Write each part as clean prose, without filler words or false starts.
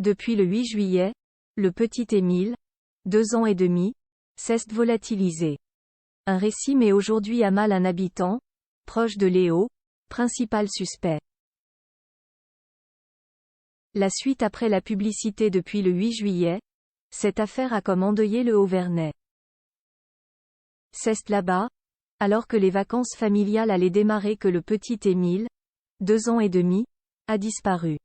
Depuis le 8 juillet, le petit Émile, 2 ans et demi, cesse de volatiliser. Un récit met aujourd'hui à mal un habitant, proche de Léo, principal suspect. La suite après la publicité depuis le 8 juillet, cette affaire a comme endeuillé le Haut-Vernay. C'est là-bas, alors que les vacances familiales allaient démarrer que le petit Émile, 2 ans et demi, a disparu.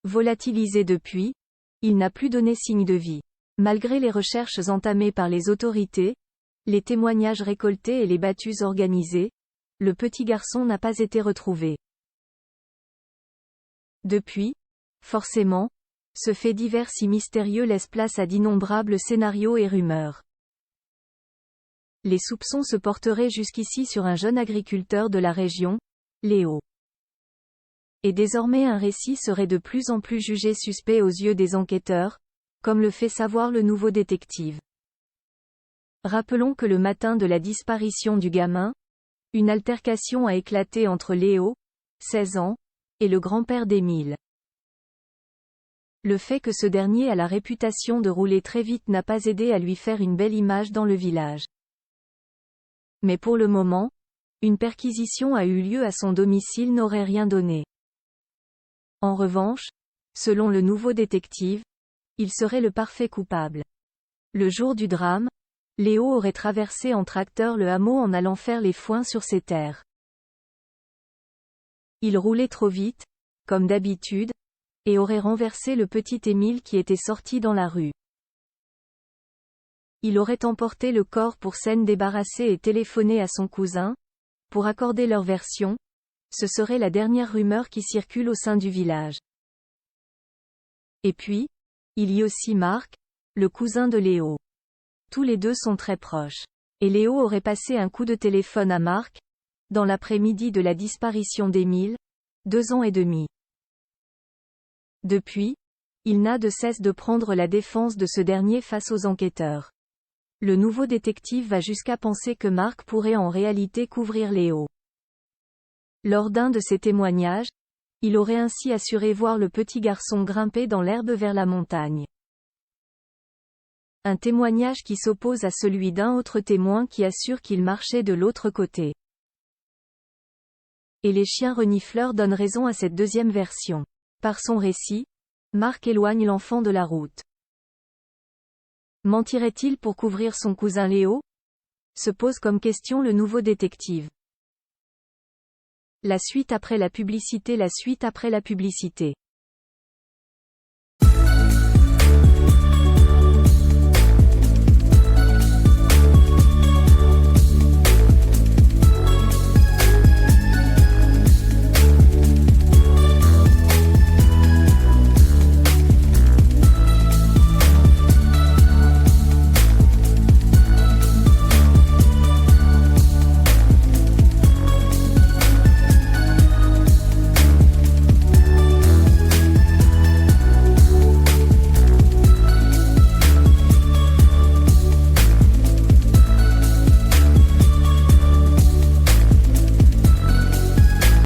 Volatilisé depuis, il n'a plus donné signe de vie. Malgré les recherches entamées par les autorités, les témoignages récoltés et les battues organisées, le petit garçon n'a pas été retrouvé. Depuis, forcément, ce fait divers si mystérieux laisse place à d'innombrables scénarios et rumeurs. Les soupçons se porteraient jusqu'ici sur un jeune agriculteur de la région, Léo. Et désormais un récit serait de plus en plus jugé suspect aux yeux des enquêteurs, comme le fait savoir le nouveau détective. Rappelons que le matin de la disparition du gamin, une altercation a éclaté entre Léo, 16 ans, et le grand-père d'Émile. Le fait que ce dernier a la réputation de rouler très vite n'a pas aidé à lui faire une belle image dans le village. Mais pour le moment, une perquisition a eu lieu à son domicile n'aurait rien donné. En revanche, selon le nouveau détective, il serait le parfait coupable. Le jour du drame, Léo aurait traversé en tracteur le hameau en allant faire les foins sur ses terres. Il roulait trop vite, comme d'habitude, et aurait renversé le petit Émile qui était sorti dans la rue. Il aurait emporté le corps pour s'en débarrasser et téléphoné à son cousin, pour accorder leur version. Ce serait la dernière rumeur qui circule au sein du village. Et puis, il y a aussi Marc, le cousin de Léo. Tous les deux sont très proches. Et Léo aurait passé un coup de téléphone à Marc, dans l'après-midi de la disparition d'Émile, 2 ans et demi. Depuis, il n'a de cesse de prendre la défense de ce dernier face aux enquêteurs. Le nouveau détective va jusqu'à penser que Marc pourrait en réalité couvrir Léo. Lors d'un de ses témoignages, il aurait ainsi assuré voir le petit garçon grimper dans l'herbe vers la montagne. Un témoignage qui s'oppose à celui d'un autre témoin qui assure qu'il marchait de l'autre côté. Et les chiens renifleurs donnent raison à cette deuxième version. Par son récit, Marc éloigne l'enfant de la route. Mentirait-il pour couvrir son cousin Léo? Se pose comme question le nouveau détective. La suite après la publicité.